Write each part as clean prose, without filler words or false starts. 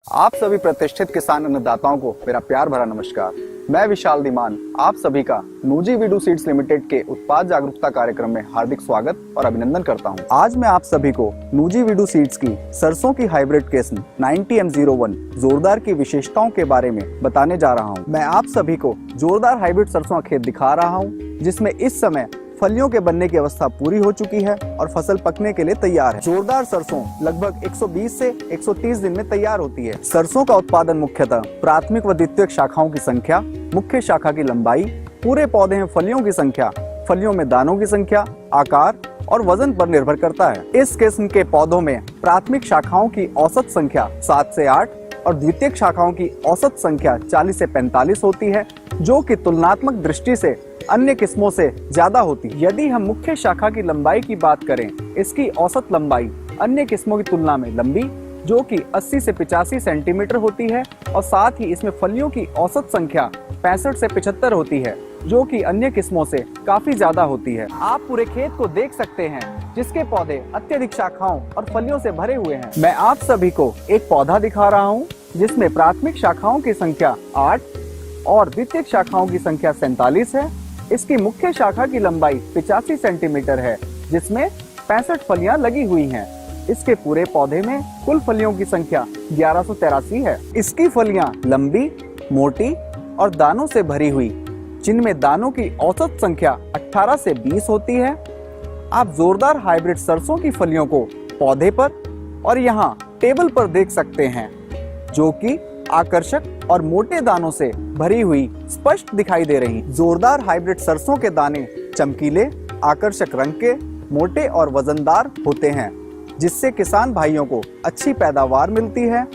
आप सभी प्रतिष्ठित किसान अन्नदाताओं को मेरा प्यार भरा नमस्कार। मैं विशाल धीमान आप सभी का नूजी वीडू सीड्स लिमिटेड के उत्पाद जागरूकता कार्यक्रम में हार्दिक स्वागत और अभिनंदन करता हूं। आज मैं आप सभी को नूजी वीडू सीड्स की सरसों की हाइब्रिड किस्म 90M01 जोरदार की विशेषताओं के बारे में बताने जा रहा हूं। मैं आप सभी को जोरदार हाइब्रिड सरसों का खेत दिखा रहा हूं, जिसमें इस समय फलियों के बनने की अवस्था पूरी हो चुकी है और फसल पकने के लिए तैयार है। जोरदार सरसों लगभग 120 से 130 दिन में तैयार होती है। सरसों का उत्पादन मुख्यतः प्राथमिक व द्वितीयक शाखाओं की संख्या, मुख्य शाखा की लंबाई, पूरे पौधे में फलियों की संख्या, फलियों में दानों की संख्या, आकार और वजन पर निर्भर करता है। इस किस्म के पौधों में प्राथमिक शाखाओं की औसत संख्या 7 से 8 और द्वितीयक शाखाओं की औसत संख्या 40 से 45 होती है, जो कि तुलनात्मक दृष्टि से अन्य किस्मों से ज्यादा होती है। यदि हम मुख्य शाखा की लंबाई की बात करें, इसकी औसत लंबाई अन्य किस्मों की तुलना में लंबी, जो कि 80 से 85 सेंटीमीटर होती है और साथ ही इसमें फलियों की औसत संख्या 65 से 75 होती है, जो कि अन्य किस्मों से काफी ज्यादा होती है। आप पूरे खेत को देख सकते हैं, जिसके पौधे अत्यधिक शाखाओं और फलियों से भरे हुए हैं। मैं आप सभी को एक पौधा दिखा रहा हूँ, जिसमें प्राथमिक शाखाओं की संख्या 8 और द्वितीयक शाखाओं की संख्या 47 है। इसकी मुख्य शाखा की लंबाई 85 सेंटीमीटर है, जिसमें 65 फलियां लगी हुई हैं। इसके पूरे पौधे में कुल फलियों की संख्या 1183 है। इसकी फलियां लंबी, मोटी और दानों से भरी हुई, जिनमें दानों की औसत संख्या 18 से 20 होती है। आप जोरदार हाइब्रिड सरसों की फलियों को पौधे पर और यहाँ टेबल पर देख सकते हैं, जो कि आकर्षक और मोटे दानों से भरी हुई स्पष्ट दिखाई दे रही। जोरदार हाइब्रिड सरसों के दाने चमकीले, आकर्षक रंग के, मोटे और वजनदार होते हैं, जिससे किसान भाइयों को अच्छी पैदावार मिलती है।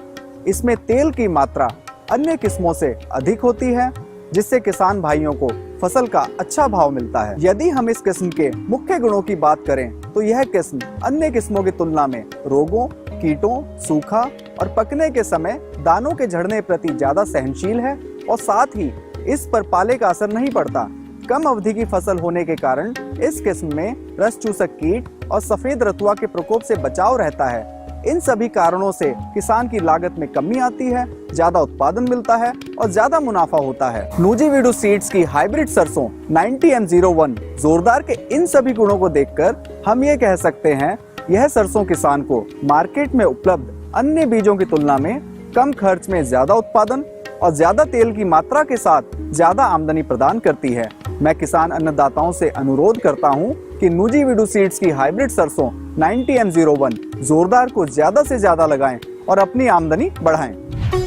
इसमें तेल की मात्रा अन्य किस्मों से अधिक होती है, जिससे किसान भाइयों को फसल का अच्छा भाव मिलता है। यदि हम इस किस्म के मुख्य गुणों की बात करें, तो यह किस्म अन्य किस्मों की तुलना में रोगों, कीटों, सूखा और पकने के समय दानों के झड़ने प्रति ज्यादा सहनशील है और साथ ही इस पर पाले का असर नहीं पड़ता। कम अवधि की फसल होने के कारण इस किस्म में रस चूसक कीट और सफेद रतुआ के प्रकोप से बचाव रहता है। इन सभी कारणों से किसान की लागत में कमी आती है, ज्यादा उत्पादन मिलता है और ज्यादा मुनाफा होता है। नूजी वीडू सीड्स की हाइब्रिड सरसों 90M01 जोरदार के इन सभी गुणों को देखकर हम ये कह सकते हैं, यह सरसों किसान को मार्केट में उपलब्ध अन्य बीजों की तुलना में कम खर्च में ज्यादा उत्पादन और ज्यादा तेल की मात्रा के साथ ज्यादा आमदनी प्रदान करती है। मैं किसान अन्नदाताओं से अनुरोध करता हूं कि नूजी वीडू सीड्स की हाइब्रिड सरसों 90M01 जोरदार को ज्यादा से ज्यादा लगाएं और अपनी आमदनी बढ़ाएं।